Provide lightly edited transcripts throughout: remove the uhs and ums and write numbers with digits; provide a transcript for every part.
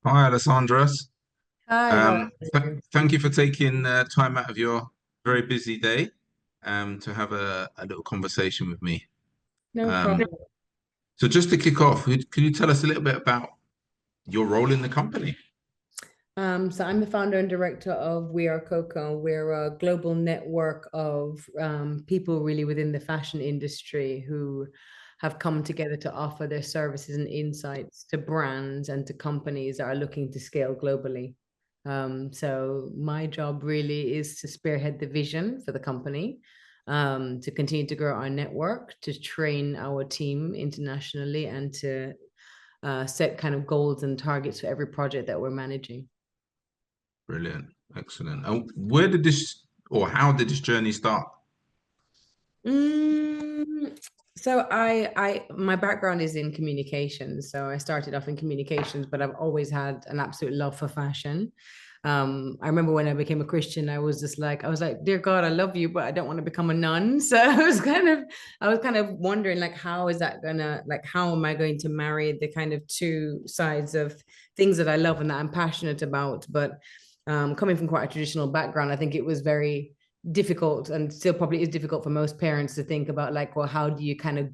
Hi, Alessandra. Hi, how are you? Thank you for taking time out of your very busy day to have a little conversation with me. No Um, problem. so just to kick off, can you tell us a little bit about your role in the company? So I'm the founder and director of We Are COCO. We're a global network of people really within the fashion industry who have come together to offer their services and insights to brands and to companies that are looking to scale globally. So my job really is to spearhead the vision for the company, to continue to grow our network, to train our team internationally, and to set kind of goals and targets for every project that we're managing. Brilliant, excellent. And where did this or how did this journey start? Mm, my background is in communications. So I started off in communications, but I've always had an absolute love for fashion. I remember when I became a Christian, I was like, dear God, I love you, but I don't want to become a nun. So I was kind of wondering, like, how am I going to marry the kind of two sides of things that I love and that I'm passionate about? But coming from quite a traditional background, I think it was very difficult and still probably is difficult for most parents to think about, like, well, how do you kind of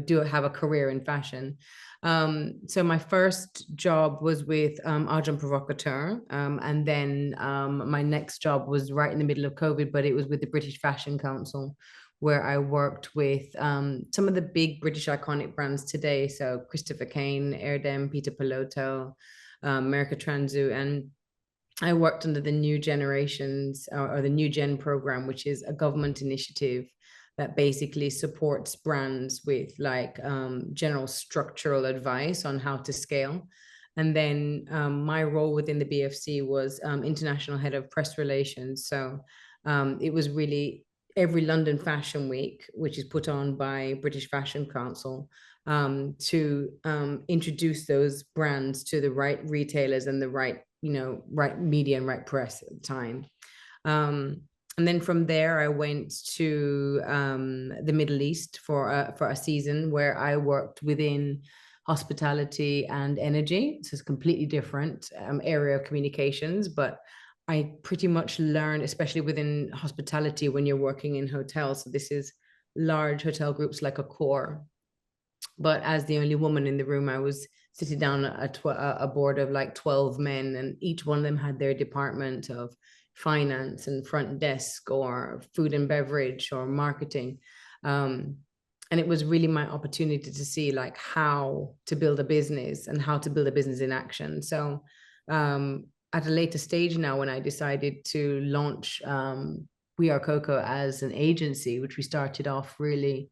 do have a career in fashion. So my first job was with Agent Provocateur, and then my next job was right in the middle of COVID, but it was with the British Fashion Council, where I worked with some of the big British iconic brands today, so Christopher Kane, Erdem, Peter Pilotto, America Transu, and I worked under the New Generations or the New Gen program, which is a government initiative that basically supports brands with like general structural advice on how to scale. And then my role within the BFC was international head of press relations. So it was really every London Fashion Week, which is put on by British Fashion Council, to introduce those brands to the right retailers and the right, right media and right press at the time. Um, and then from there, I went to the Middle East for a season where I worked within hospitality and energy. So it's a completely different area of communications, but I pretty much learned, especially within hospitality, when you're working in hotels. So this is large hotel groups like Accor, but as the only woman in the room, I was sitting down at a board of like 12 men, and each one of them had their department of finance and front desk or food and beverage or marketing. Um, and it was really my opportunity to see like how to build a business and how to build a business in action. So at a later stage now, when I decided to launch We Are Coco as an agency, which we started off really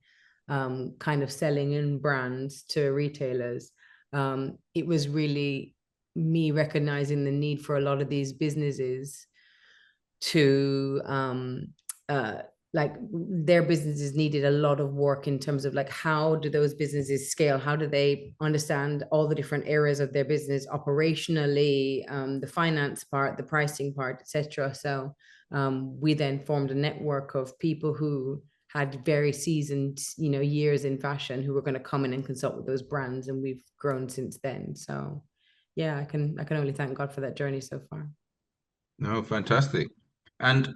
kind of selling in brands to retailers, it was really me recognizing the need for a lot of these businesses to uh, like their businesses needed a lot of work in terms of like how do those businesses scale, how do they understand all the different areas of their business operationally, the finance part, the pricing part, etc. So we then formed a network of people who had very seasoned, years in fashion, who were going to come in and consult with those brands, and we've grown since then. So yeah, I can only thank God for that journey so far. No, fantastic. And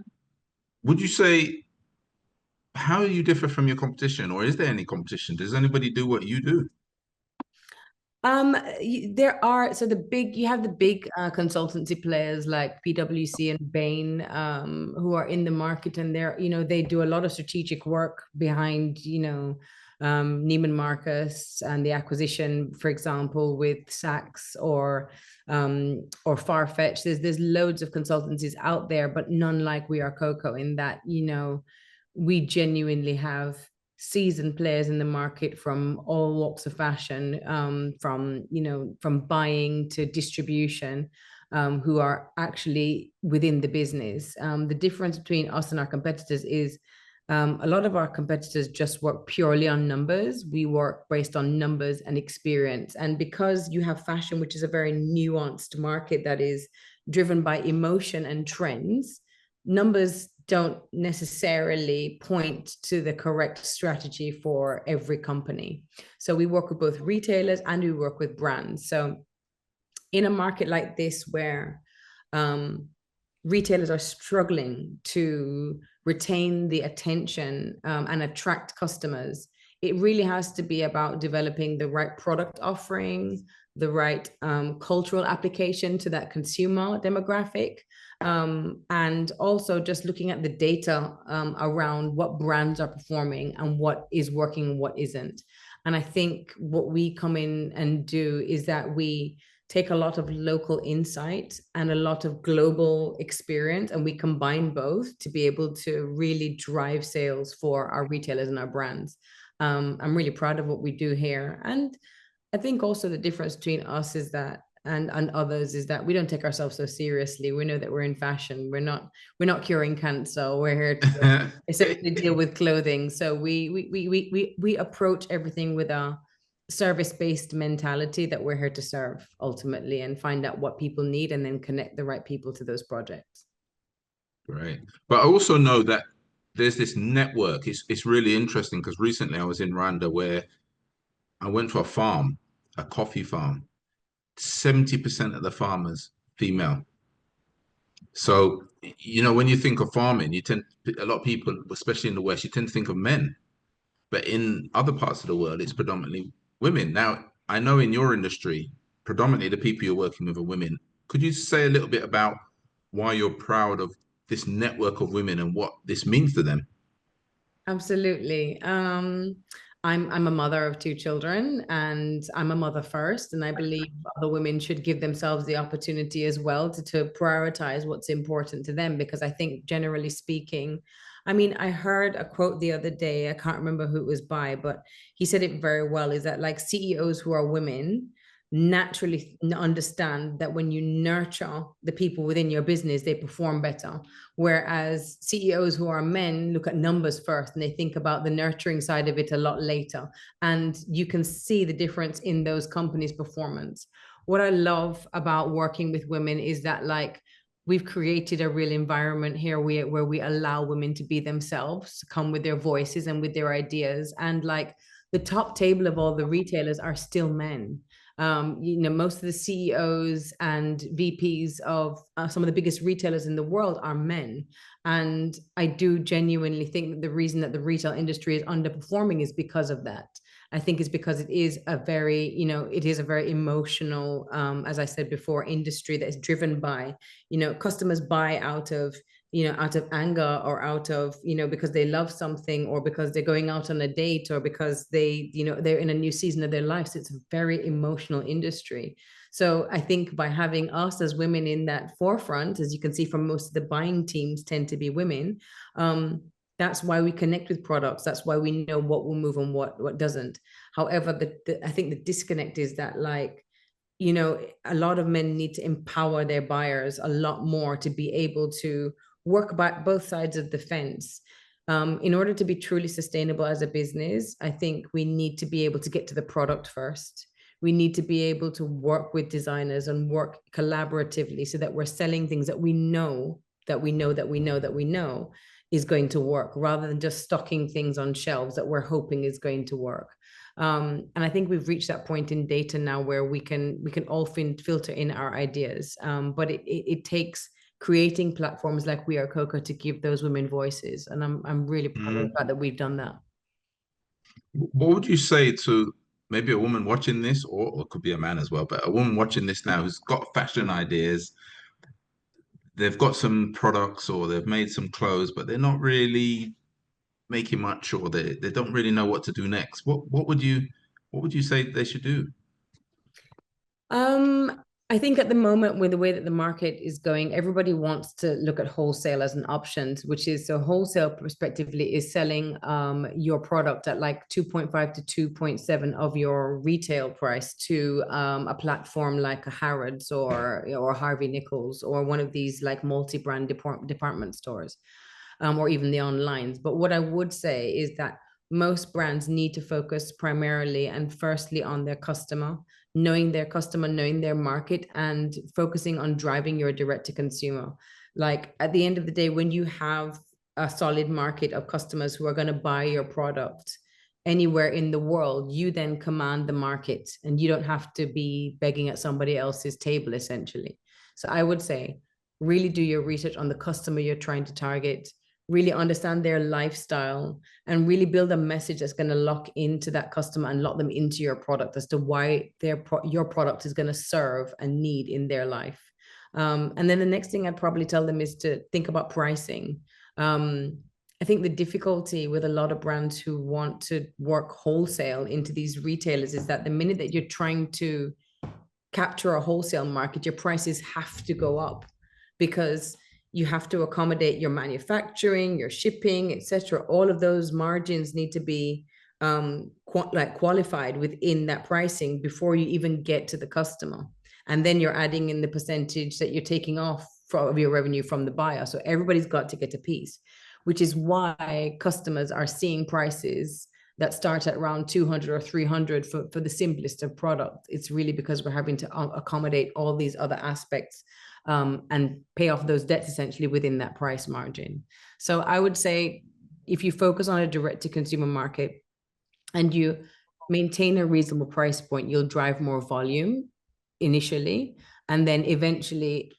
would you say how do you differ from your competition, or is there any competition? Does anybody do what you do? There are, so you have the big consultancy players like PwC and Bain, who are in the market, and they do a lot of strategic work behind, Neiman Marcus and the acquisition, for example, with Saks or Farfetch. There's loads of consultancies out there, but none like We Are Coco, in that, we genuinely have seasoned players in the market from all walks of fashion, from buying to distribution, who are actually within the business. The difference between us and our competitors is a lot of our competitors just work purely on numbers. We work based on numbers and experience. And because you have fashion, which is a very nuanced market that is driven by emotion and trends, numbers don't necessarily point to the correct strategy for every company. So we work with both retailers and we work with brands. So in a market like this where retailers are struggling to retain the attention and attract customers, it really has to be about developing the right product offering, the right cultural application to that consumer demographic, and also just looking at the data around what brands are performing and what is working and what isn't. And I think what we come in and do is that we take a lot of local insight and a lot of global experience, and we combine both to be able to really drive sales for our retailers and our brands. I'm really proud of what we do here. And I think also the difference between us is that and others is that we don't take ourselves so seriously. We know that we're in fashion. We're not curing cancer. We're here to essentially deal with clothing. So we approach everything with a service-based mentality that we're here to serve ultimately and find out what people need and then connect the right people to those projects. Right. But I also know that there's this network. It's really interesting because recently I was in Rwanda where I went to a farm, a coffee farm. 70% of the farmers female. So, when you think of farming, a lot of people, especially in the West, you tend to think of men. But in other parts of the world, it's predominantly women. Now, I know in your industry, predominantly the people you're working with are women. Could you say a little bit about why you're proud of this network of women and what this means to them? Absolutely. I'm a mother of two children, and I'm a mother first, and I believe other women should give themselves the opportunity as well to prioritize what's important to them, because I think generally speaking, I mean, I heard a quote the other day, I can't remember who it was by, but he said it very well, is that like CEOs who are women naturally understand that when you nurture the people within your business, they perform better. Whereas CEOs who are men look at numbers first and they think about the nurturing side of it a lot later. And you can see the difference in those companies' performance. What I love about working with women is that, like, we've created a real environment here where we allow women to be themselves, to come with their voices and with their ideas. And like the top table of all the retailers are still men. Most of the CEOs and VPs of some of the biggest retailers in the world are men. And I do genuinely think that the reason that the retail industry is underperforming is because of that. I think it's because it is a very, it is a very emotional, as I said before, industry that is driven by, customers buy out of anger or out of, because they love something or because they're going out on a date or because they're in a new season of their life. So it's a very emotional industry. So I think by having us as women in that forefront, as you can see from most of the buying teams tend to be women, that's why we connect with products. That's why we know what will move and what doesn't. However, I think the disconnect is that, like, a lot of men need to empower their buyers a lot more to be able to work by both sides of the fence. In order to be truly sustainable as a business, I think we need to be able to get to the product first. We need to be able to work with designers and work collaboratively so that we're selling things that we know is going to work, rather than just stocking things on shelves that we're hoping is going to work. And I think we've reached that point in data now where we can all filter in our ideas. But it takes creating platforms like We Are COCO to give those women voices. And I'm really proud of the fact that we've done that. What would you say to maybe a woman watching this, or it could be a man as well, but a woman watching this now who's got fashion ideas, they've got some products or they've made some clothes, but they're not really making much, or they don't really know what to do next. What would you say they should do? I think at the moment, with the way that the market is going, everybody wants to look at wholesale as an option, which is, so wholesale prospectively is selling your product at like 2.5 to 2.7 of your retail price to a platform like a Harrods or Harvey Nichols or one of these like multi-brand department stores, or even the onlines. But what I would say is that most brands need to focus primarily and firstly on their customer, knowing their market, and focusing on driving your direct to consumer. Like at the end of the day, when you have a solid market of customers who are going to buy your product, anywhere in the world, you then command the market and you don't have to be begging at somebody else's table, essentially. So I would say really do your research on the customer you're trying to target, really understand their lifestyle, and really build a message that's going to lock into that customer and lock them into your product as to why your product is going to serve a need in their life. And then the next thing I'd probably tell them is to think about pricing. I think the difficulty with a lot of brands who want to work wholesale into these retailers is that the minute that you're trying to capture a wholesale market, your prices have to go up because you have to accommodate your manufacturing, your shipping, etc. All of those margins need to be qualified within that pricing before you even get to the customer. And then you're adding in the percentage that you're taking off of your revenue from the buyer. So everybody's got to get a piece, which is why customers are seeing prices that start at around 200 or 300 for the simplest of products. It's really because we're having to accommodate all these other aspects and pay off those debts essentially within that price margin. So I would say if you focus on a direct to consumer market and you maintain a reasonable price point, you'll drive more volume initially, and then eventually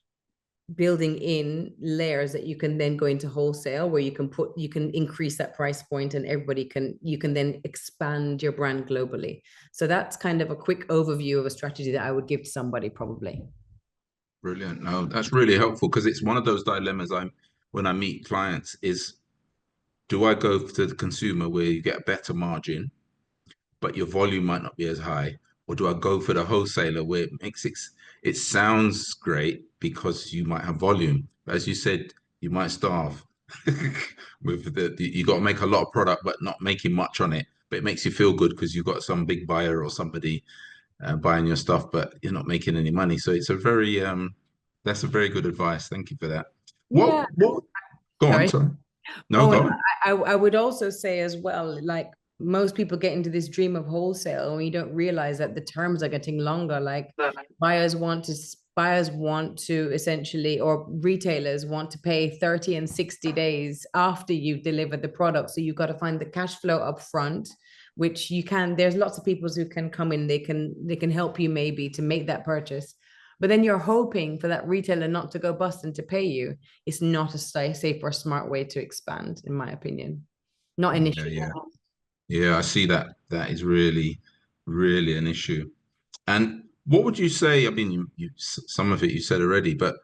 building in layers that you can then go into wholesale where you can increase that price point and you can then expand your brand globally. So that's kind of a quick overview of a strategy that I would give to somebody probably. Brilliant. No, that's really helpful because it's one of those dilemmas when I meet clients is, do I go to the consumer where you get a better margin, but your volume might not be as high? Or do I go for the wholesaler where it sounds great because you might have volume. As you said, you might starve with you got to make a lot of product, but not making much on it. But it makes you feel good because you've got some big buyer or somebody buying your stuff, but you're not making any money. So it's a very that's a very good advice. Thank you for that. Yeah. What go on, Sorry. sorry. No, Oh, go and on. I would also say as well, like most people get into this dream of wholesale and you don't realize that the terms are getting longer. Like buyers want to essentially, or retailers want to pay 30 and 60 days after you've delivered the product. So you've got to find the cash flow up front, which there's lots of people who can come in, they can help you maybe to make that purchase. But then you're hoping for that retailer not to go bust and to pay you. It's not a safe or smart way to expand, in my opinion. Not Yeah, initially. yeah. I see that. That is really, really an issue. And what would you say? I mean, some of it you said already, but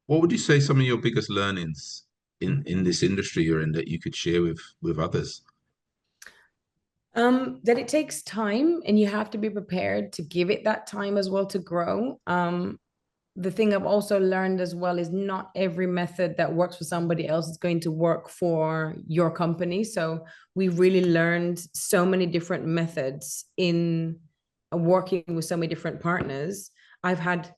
what would you say some of your biggest learnings in this industry you're in that you could share with others? That it takes time and you have to be prepared to give it that time as well to grow. The thing I've also learned as well is not every method that works for somebody else is going to work for your company. So we really learned so many different methods in working with so many different partners. I've had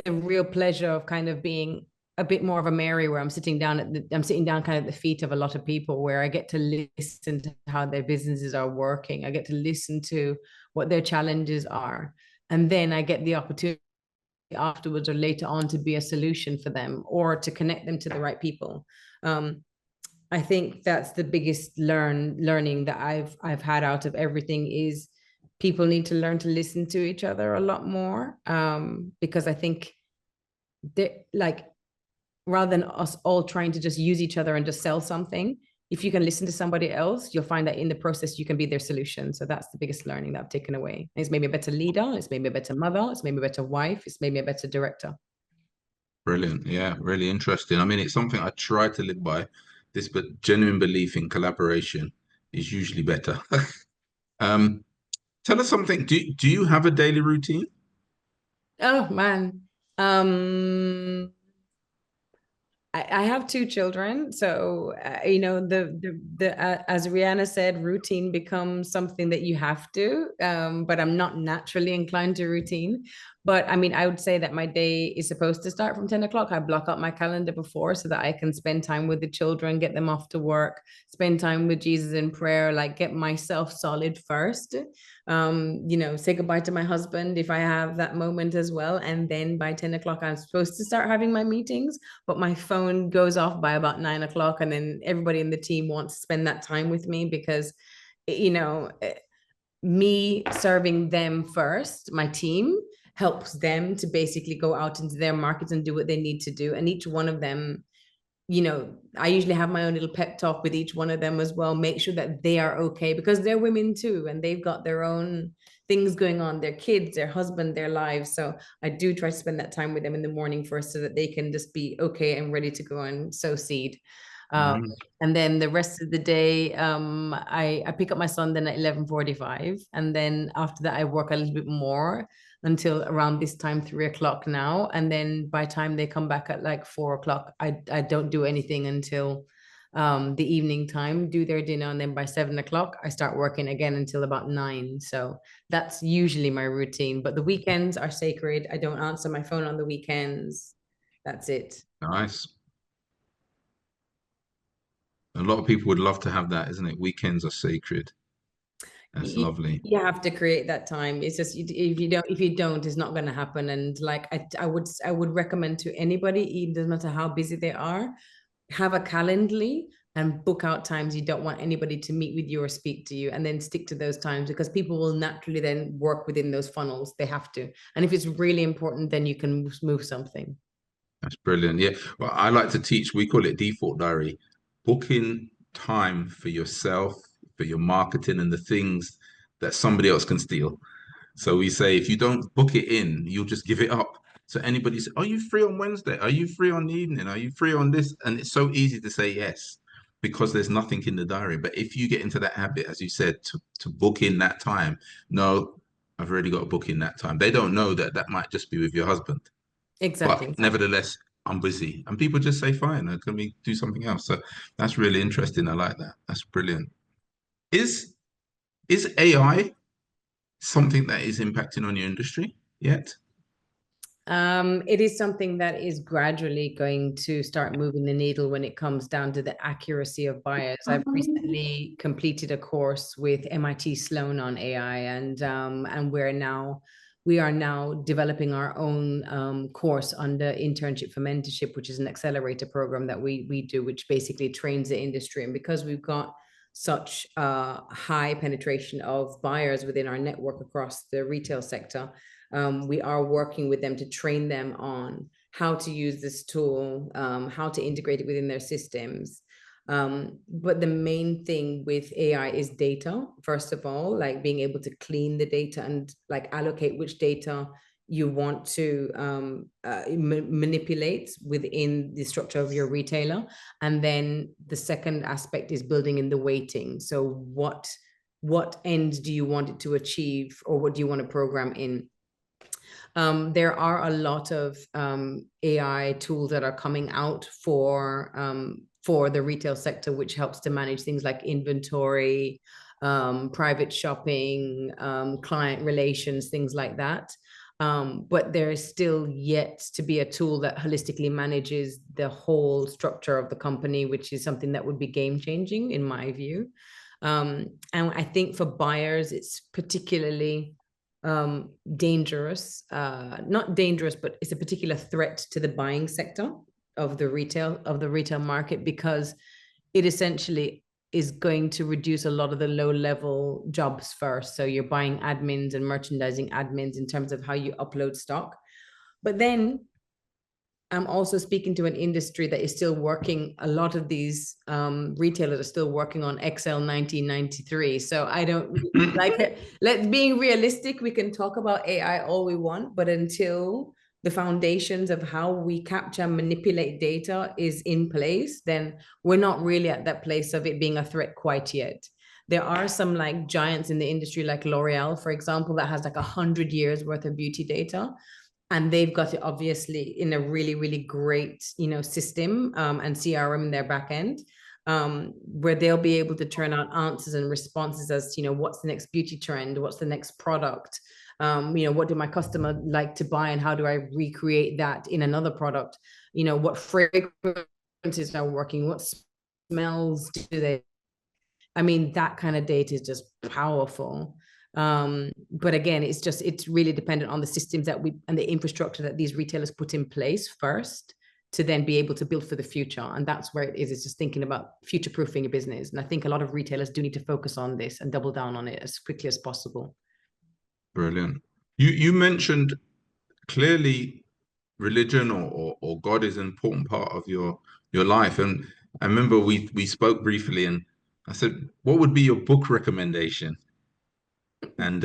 the real pleasure of kind of being a bit more of a Mary where I'm sitting down kind of at the feet of a lot of people where I get to listen to how their businesses are working. I get to listen to what their challenges are. And then I get the opportunity afterwards or later on to be a solution for them or to connect them to the right people. I think that's the biggest learning that I've had out of everything is people need to learn to listen to each other a lot more, because I think like rather than us all trying to just use each other and just sell something, if you can listen to somebody else, you'll find that in the process you can be their solution. So that's the biggest learning that I've taken away. It's made me a better leader, it's made me a better mother, it's made me a better wife, it's made me a better director. Brilliant. Yeah, really interesting. I mean, it's something I try to live by. This but genuine belief in collaboration is usually better. Um, Tell us something. Do you have a daily routine? Oh man. Um I have two children, so as Rihanna said, routine becomes something that you have to. But I'm not naturally inclined to routine. But I mean, I would say that my day is supposed to start from 10 o'clock. I block out my calendar before so that I can spend time with the children, get them off to work, spend time with Jesus in prayer, like get myself solid first. Say goodbye to my husband if I have that moment as well, and then by 10 o'clock I'm supposed to start having my meetings, but my phone goes off by about 9 o'clock. And then everybody in the team wants to spend that time with me because you know, me serving them first, my team helps them to basically go out into their markets and do what they need to do. And each one of them, I usually have my own little pep talk with each one of them as well, make sure that they are okay, because they're women too, and they've got their own things going on, their kids, their husband, their lives. So I do try to spend that time with them in the morning first so that they can just be okay and ready to go and sow seed. Um, Mm. and then the rest of the day, I pick up my son then at 11:45. And then after that, I work a little bit more until around this time, 3 o'clock now. And then by the time they come back at like 4 o'clock, I don't do anything until the evening time, do their dinner. And then by 7 o'clock, I start working again until about 9. So that's usually my routine. But the weekends are sacred. I don't answer my phone on the weekends. That's it. Nice. A lot of people would love to have that, isn't it? Weekends are sacred. That's you, lovely. you have to create that time. It's just if you don't, it's not going to happen. And like I would recommend to anybody, even doesn't matter how busy they are, have a calendly and book out times you don't want anybody to meet with you or speak to you, and then stick to those times, because people will naturally then work within those funnels. They have to. And if it's really important, then you can move something. That's brilliant. Yeah. Well, I like to teach, we call it default diary, booking time for yourself, for your marketing and the things that somebody else can steal. So we say, if you don't book it in, you'll just give it up. So anybody says, are you free on Wednesday? Are you free on the evening? Are you free on this? And it's so easy to say yes because there's nothing in the diary. But if you get into that habit, as you said, to book in that time, no, I've already got to book in that time. They don't know that that might just be with your husband. But Exactly. nevertheless, I'm busy. And people just say, fine, can we do something else? So that's really interesting. I like that. That's brilliant. Is is AI something that is impacting on your industry yet? It is something that is gradually going to start moving the needle when it comes down to the accuracy of buyers. I've recently completed a course with MIT Sloan on AI, and we are now developing our own course under Internship for Mentorship, which is an accelerator program that we do, which basically trains the industry. And because we've got such high penetration of buyers within our network across the retail sector, we are working with them to train them on how to use this tool, how to integrate it within their systems. But the main thing with AI is data, first of all, like being able to clean the data and like allocate which data you want to manipulate within the structure of your retailer. And then the second aspect is building in the weighting. So what end do you want it to achieve, or what do you want to program in? There are a lot of AI tools that are coming out for the retail sector, which helps to manage things like inventory, private shopping, client relations, things like that. But there is still yet to be a tool that holistically manages the whole structure of the company, which is something that would be game changing in my view. And I think for buyers, it's particularly dangerous, not dangerous, but it's a particular threat to the buying sector of the retail market, because it essentially is going to reduce a lot of the low level jobs first. So you're buying admins and merchandising admins in terms of how you upload stock. But then I'm also speaking to an industry that is still working. A lot of these retailers are still working on Excel 1993. So I don't like it. Being realistic, we can talk about AI all we want, but until the foundations of how we capture and manipulate data is in place, then we're not really at that place of it being a threat quite yet. There are some like giants in the industry, like L'Oreal, for example, that has like 100 years worth of beauty data, and they've got it obviously in a really, really great, system and CRM in their back end, where they'll be able to turn out answers and responses as to, what's the next beauty trend, what's the next product, what do my customer like to buy, and how do I recreate that in another product? What fragrances are working, what smells do they? I mean, that kind of data is just powerful. But again, it's really dependent on the systems that we and the infrastructure that these retailers put in place first to then be able to build for the future. And that's where it is. It's just thinking about future proofing your business. And I think a lot of retailers do need to focus on this and double down on it as quickly as possible. Brilliant. You mentioned clearly religion or God is an important part of your life. And I remember we spoke briefly, and I said, what would be your book recommendation? And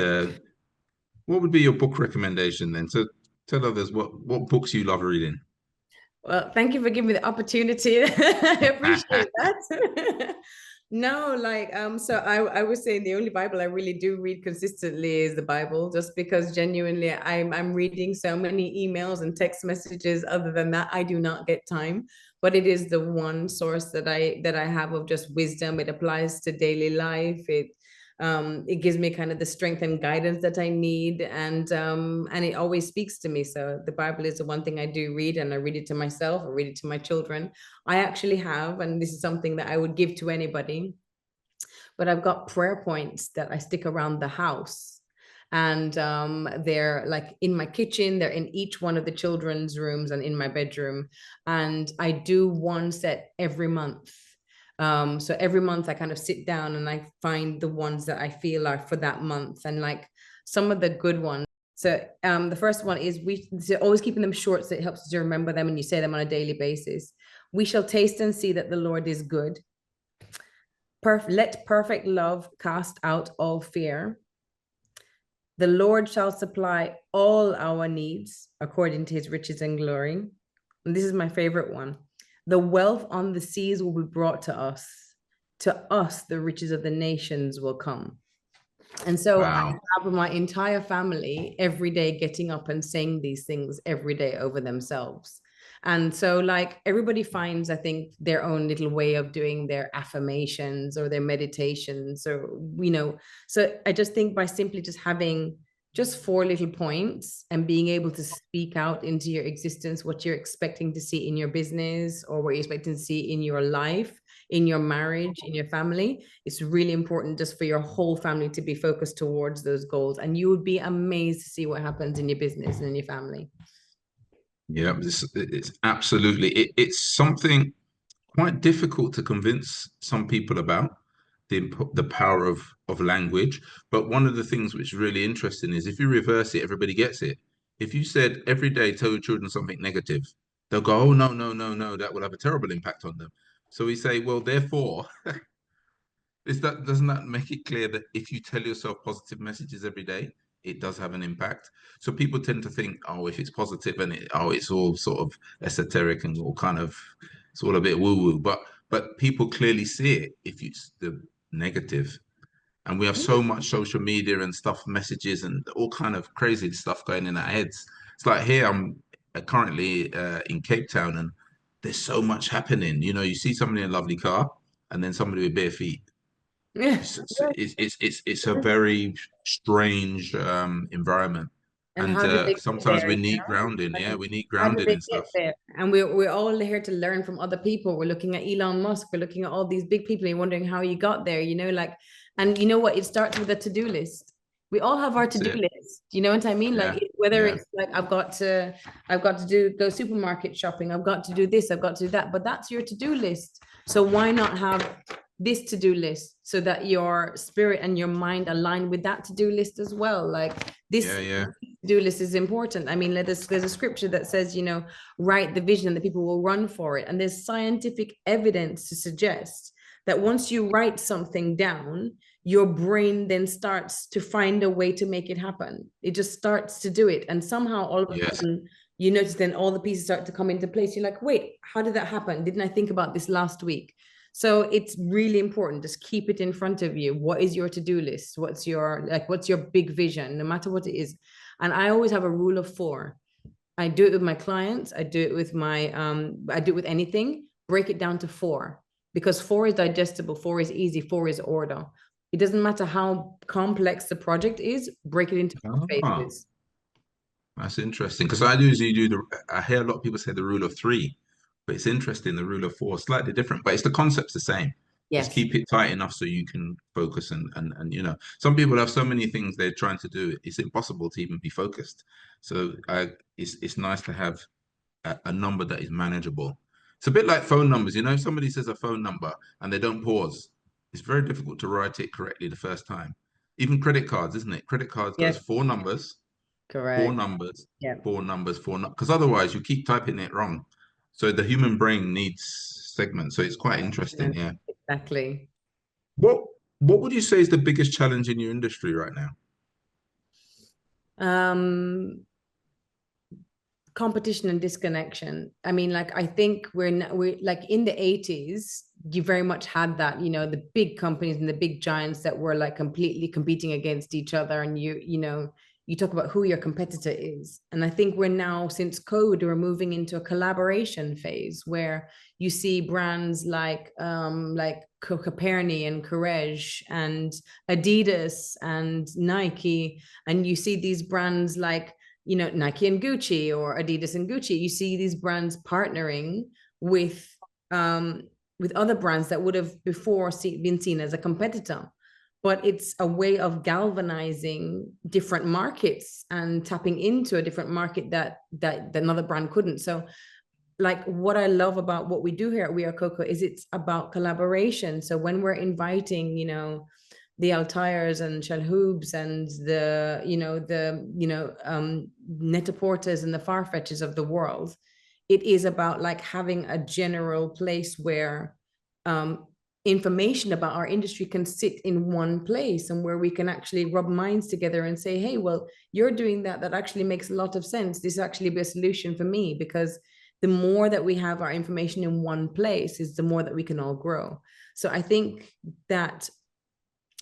what would be your book recommendation then? So tell others what books you love reading. Well, thank you for giving me the opportunity. I appreciate that. No, like so I would say the only Bible I really do read consistently is the Bible, just because genuinely I'm reading so many emails and text messages. Other than that, I do not get time. But it is the one source that I have of just wisdom. It applies to daily life. It gives me kind of the strength and guidance that I need, and it always speaks to me. So the Bible is the one thing I do read, and I read it to myself, I read it to my children. I actually have, and this is something that I would give to anybody, but I've got prayer points that I stick around the house. And they're like in my kitchen, they're in each one of the children's rooms and in my bedroom. And I do one set every month. So every month I kind of sit down and I find the ones that I feel are for that month, and like some of the good ones. So the first one is always keeping them short, so it helps you to remember them and you say them on a daily basis. We shall taste and see that the Lord is good. Let perfect love cast out all fear. The Lord shall supply all our needs according to his riches and glory. And this is my favorite one. The wealth on the seas will be brought to us. To us, the riches of the nations will come. And so I Wow. have my entire family every day getting up and saying these things every day over themselves. And so, like, everybody finds, I think, their own little way of doing their affirmations or their meditations, or, so I just think by simply just having just 4 little points and being able to speak out into your existence what you're expecting to see in your business or what you're expecting to see in your life, in your marriage, in your family, it's really important just for your whole family to be focused towards those goals. And you would be amazed to see what happens in your business and in your family. Yeah, it's absolutely it's something quite difficult to convince some people about the power of language. But one of the things which is really interesting is if you reverse it, everybody gets it. If you said every day tell your children something negative, they'll go, oh no, no, no, no, that will have a terrible impact on them. So we say, well, therefore, doesn't that make it clear that if you tell yourself positive messages every day, it does have an impact? So people tend to think, oh, if it's positive and it's all sort of esoteric and all kind of, it's all a bit woo-woo. But people clearly see it if it's the negative. And we have so much social media and stuff, messages and all kind of crazy stuff going in our heads. It's like here I'm currently in Cape Town, and there's so much happening. You see somebody in a lovely car and then somebody with bare feet. Yeah. It's a very strange environment, And and how did they get sometimes there? we need grounding. Yeah, we need How did grounding they and get stuff. there? And we're all here to learn from other people. We're looking at Elon Musk. We're looking at all these big people and wondering how you got there. Like, and you know what? It starts with a to-do list. We all have our That's to-do it. list. You know what I mean? Yeah, Like whether yeah, it's like I've got to go supermarket shopping. I've got to do this. I've got to do that. But that's your to-do list. So why not have this to-do list so that your spirit and your mind align with that to-do list as well? Like this yeah, yeah, to-do list is important. I mean, there's a scripture that says, write the vision and the people will run for it. And there's scientific evidence to suggest that once you write something down, your brain then starts to find a way to make it happen. It just starts to do it. And somehow all of a yes, sudden, you notice then all the pieces start to come into place. You're like, wait, how did that happen? Didn't I think about this last week? So it's really important. Just keep it in front of you. What is your to-do list? What's your big vision, no matter what it is? And I always have a rule of 4. I do it with my clients. I do it with I do it with anything. Break it down to 4, because 4 is digestible. 4 is easy. 4 is order. It doesn't matter how complex the project is. Break it into 4 ah, phases. that's interesting because I hear a lot of people say the rule of 3, but it's interesting. The rule of 4 is slightly different, but it's the concept's the same. Just Yes. keep it tight enough so you can focus and some people have so many things they're trying to do. It's impossible to even be focused. So it's nice to have a number that is manageable. It's a bit like phone numbers. You know, if somebody says a phone number and they don't pause, it's very difficult to write it correctly the first time. Even credit cards, isn't it? Credit cards goes Yes, four numbers, four correct. numbers, Yeah. four numbers, four numbers, because otherwise you keep typing it wrong. So the human brain needs segments. So it's quite interesting. Yeah. Exactly. What what would you say is the biggest challenge in your industry right now? Um, Competition and disconnection. I mean, like I think we're like in the 80s, you very much had that, the big companies and the big giants that were like completely competing against each other. And you talk about who your competitor is. And I think we're now, since COVID, we're moving into a collaboration phase where you see brands like Coperni and Courage and Adidas and Nike, and you see these brands like Nike and Gucci or Adidas and Gucci. You see these brands partnering with um, with other brands that would have before been seen as a competitor. But it's a way of galvanizing different markets and tapping into a different market that another brand couldn't. So like what I love about what we do here at We Are Coco is it's about collaboration. So when we're inviting, the Altaires and Chalhoubs and the Net-a-Porters and the Farfetches of the world, it is about like having a general place where um, information about our industry can sit in one place and where we can actually rub minds together and say, hey, well, you're doing that actually makes a lot of sense. This actually be a solution for me, because the more that we have our information in one place is the more that we can all grow. So that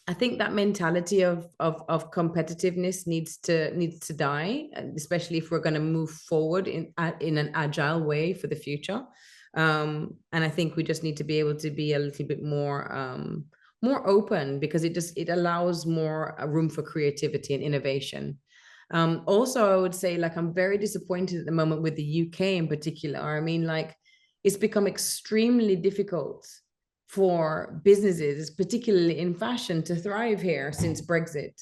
I think that mentality of competitiveness needs to die, especially if we're going to move forward in an agile way for the future. And I think we just need to be able to be a little bit more open, because it allows more room for creativity and innovation. Also, I would say, like, I'm very disappointed at the moment with the UK in particular. I mean, like, it's become extremely difficult for businesses, particularly in fashion, to thrive here since Brexit.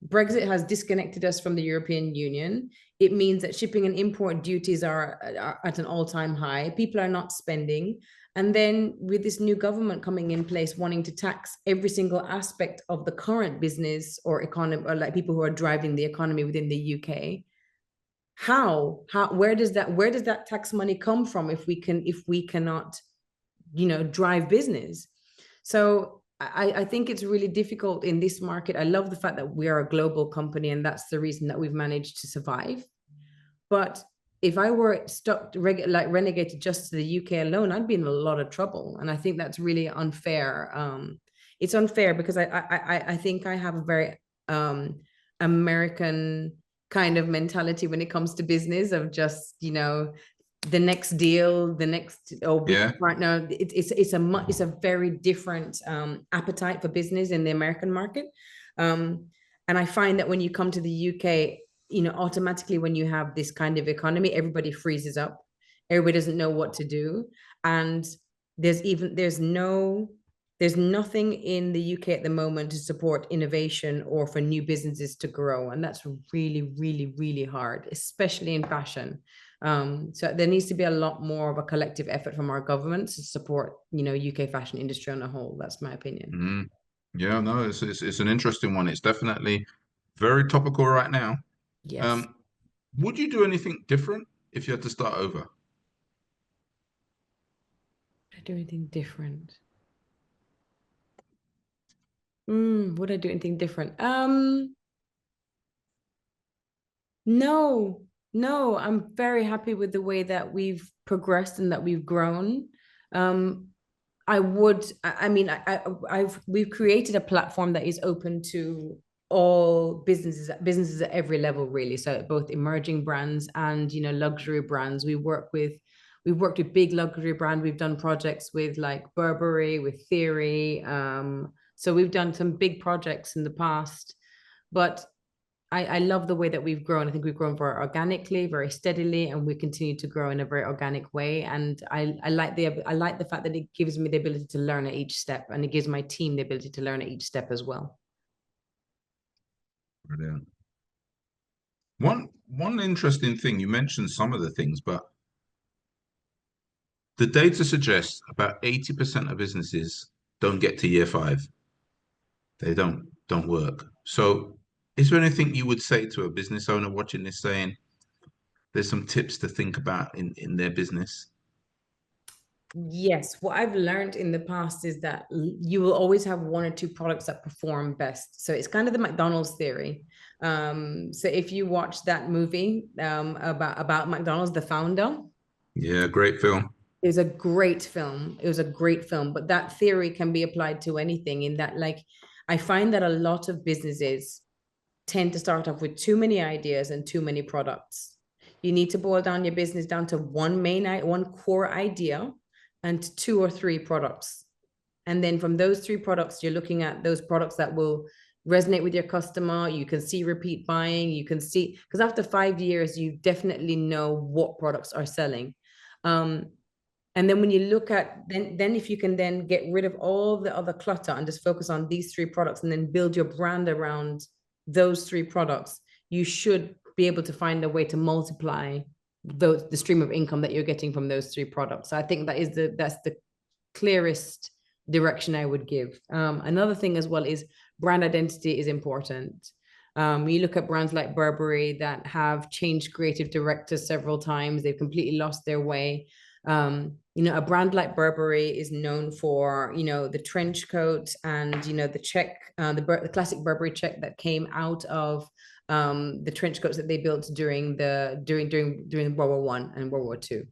Brexit has disconnected us from the European Union. It means that shipping and import duties are at an all-time high. People are not spending. And then with this new government coming in place, wanting to tax every single aspect of the current business or economy, or like people who are driving the economy within the UK, where does that tax money come from if we cannot drive business? So I think it's really difficult in this market. I love the fact that we are a global company, and that's the reason that we've managed to survive. But if I were stuck like renegated just to the UK alone, I'd be in a lot of trouble. And I think that's really unfair. It's unfair because I think I have a very American kind of mentality when it comes to business, of just the next deal, the next Yeah. right now. It's a very different appetite for business in the American market. And I find that when you come to the UK, automatically when you have this kind of economy, everybody freezes up. Everybody doesn't know what to do. And there's nothing in the UK at the moment to support innovation or for new businesses to grow. And that's really, really, really hard, especially in fashion. So there needs to be a lot more of a collective effort from our government to support, UK fashion industry on a whole. That's my opinion. Mm. Yeah, no, it's an interesting one. It's definitely very topical right now. Yes. Um, would you do anything different if you had to start over? Would I do anything different? Would I do anything different? No, no, I'm very happy with the way that we've progressed and that we've grown. Um, I mean, we've created a platform that is open to all businesses at every level, really. So both emerging brands and, luxury brands. We've worked with big luxury brands. We've done projects with like Burberry, with Theory. So we've done some big projects in the past, but I love the way that we've grown. I think we've grown very organically, very steadily, and we continue to grow in a very organic way. And I like the fact that it gives me the ability to learn at each step, and it gives my team the ability to learn at each step as well. Brilliant. One interesting thing, you mentioned some of the things, but the data suggests about 80% of businesses don't get to year five. They don't work. So is there anything you would say to a business owner watching this saying there's some tips to think about in their business? Yes, what I've learned in the past is that you will always have one or two products that perform best. So it's kind of the McDonald's theory. So if you watch that movie about McDonald's, the founder, Yeah, great film. it was a great film. It was a great film, but that theory can be applied to anything. In that, like, I find that a lot of businesses tend to start off with too many ideas and too many products. You need to boil down your business down to one core idea and two or three products. And then from those three products, you're looking at those products that will resonate with your customer. You can see repeat buying. You can see, because after 5 years, you definitely know what products are selling. Um, and then when you look at, then if you can then get rid of all the other clutter and just focus on these three products and then build your brand around those three products, you should be able to find a way to multiply the stream of income that you're getting from those three products. So I think that's the clearest direction I would give. Another thing as well is brand identity is important. You look at brands like Burberry that have changed creative directors several times. They've completely lost their way. A brand like Burberry is known for, the trench coat and, the check, the classic Burberry check that came out of the trench coats that they built during World War One and World War Two.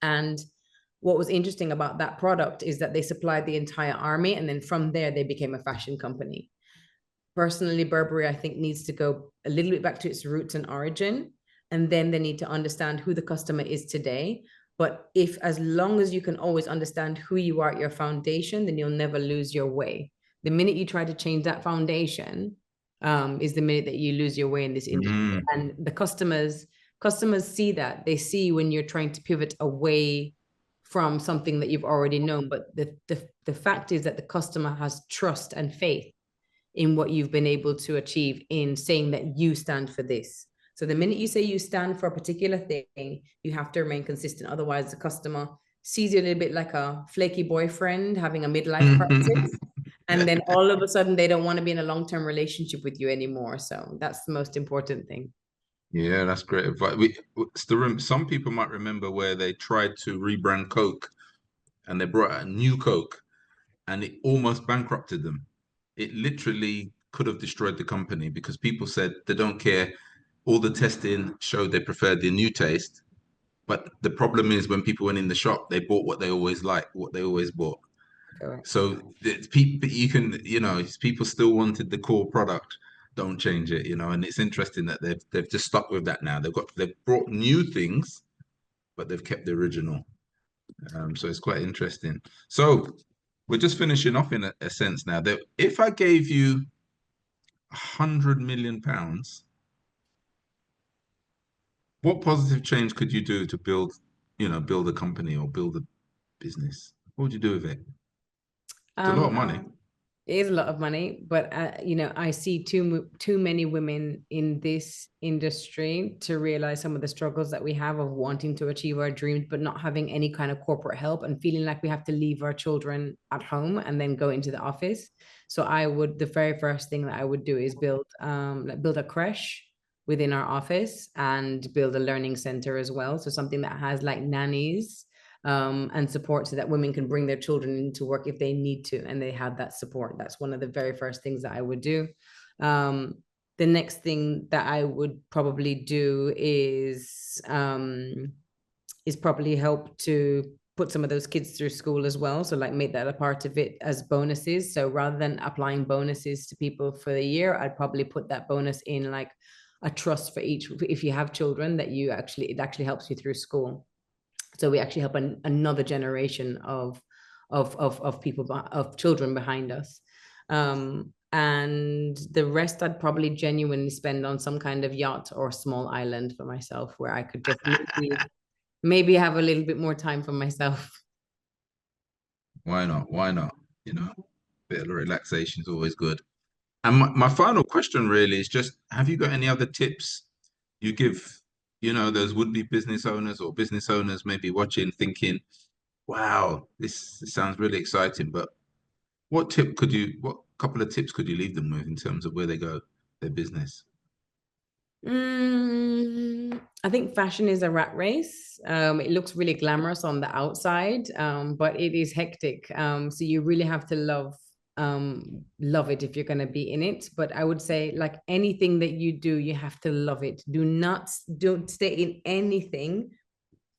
And what was interesting about that product is that they supplied the entire army, and then from there they became a fashion company. Personally, Burberry, I think, needs to go a little bit back to its roots and origin, and then they need to understand who the customer is today. But if, as long as you can always understand who you are at your foundation, then you'll never lose your way. The minute you try to change that foundation, is the minute that you lose your way in this industry. Mm, And the customers see that. They see when you're trying to pivot away from something that you've already known. But the fact is that the customer has trust and faith in what you've been able to achieve in saying that you stand for this. So the minute you say you stand for a particular thing, you have to remain consistent. Otherwise, the customer sees you a little bit like a flaky boyfriend having a midlife crisis. And then all of a sudden, they don't want to be in a long-term relationship with you anymore. So that's the most important thing. Yeah, that's great advice. Some people might remember where they tried to rebrand Coke and they brought out a new Coke and it almost bankrupted them. It literally could have destroyed the company because people said they don't care. All the testing showed they preferred the new taste. But the problem is when people went in the shop, they bought what they always liked, what they always bought. Correct. So people, people still wanted the core product. Don't change it, and it's interesting that they've just stuck with that now. They've brought new things, but they've kept the original. So it's quite interesting. So we're just finishing off in a sense now. That if I gave you £100 million, what positive change could you do to build a company or build a business? What would you do with it? It's a lot Um, of money. It is a lot of money, but I see too many women in this industry to realize some of the struggles that we have of wanting to achieve our dreams, but not having any kind of corporate help and feeling like we have to leave our children at home and then go into the office. So the very first thing that I would do is build a creche within our office and build a learning center as well. So something that has like nannies and support so that women can bring their children into work if they need to and they have that support. That's one of the very first things that I would do. The next thing that I would probably do is probably help to put some of those kids through school as well. So like make that a part of it as bonuses. So rather than applying bonuses to people for the year, I'd probably put that bonus in like a trust for each, if you have children, that it actually helps you through school. So we actually help another generation of people, of children behind us. And the rest I'd probably genuinely spend on some kind of yacht or small island for myself where I could just maybe have a little bit more time for myself. Why not? Why not? Bit of relaxation is always good. And my final question really is just, have you got any other tips you give, those would-be business owners or business owners maybe watching, thinking, wow, this sounds really exciting. But what couple of tips could you leave them with in terms of where they go, their business? I think fashion is a rat race. It looks really glamorous on the outside, but it is hectic. So you really have to love it if you're going to be in it. But I would say, like anything that you do, you have to love it. Don't stay in anything,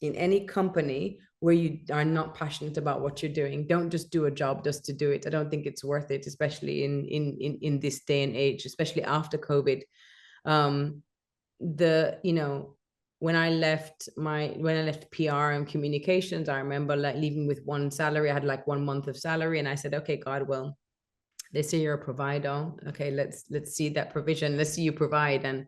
in any company where you are not passionate about what you're doing. Don't just do a job just to do it. I don't think it's worth it, especially in this day and age, especially after COVID. Um, the you know when I left PR and communications, I remember like leaving with one salary. I had like 1 month of salary, and I said, okay, God, well, they say you're a provider. Okay, let's see that provision. Let's see you provide. And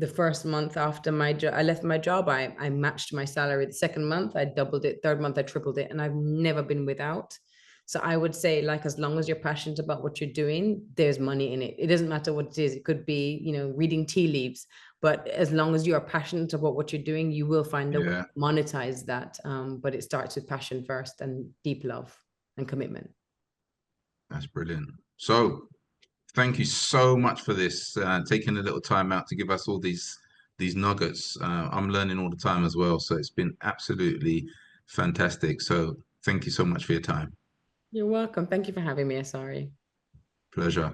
the first month after I left my job, I matched my salary. The second month I doubled it, third month I tripled it, and I've never been without. So I would say, like, as long as you're passionate about what you're doing, there's money in it. It doesn't matter what it is. It could be, reading tea leaves, but as long as you are passionate about what you're doing, you will find a way Yeah, to monetize that. But it starts with passion first, and deep love and commitment. that's brilliant. So thank you so much for this, taking a little time out to give us all these nuggets. I'm learning all the time as well, so it's been absolutely fantastic. So thank you so much for your time. You're welcome. Thank you for having me, Asari. Pleasure.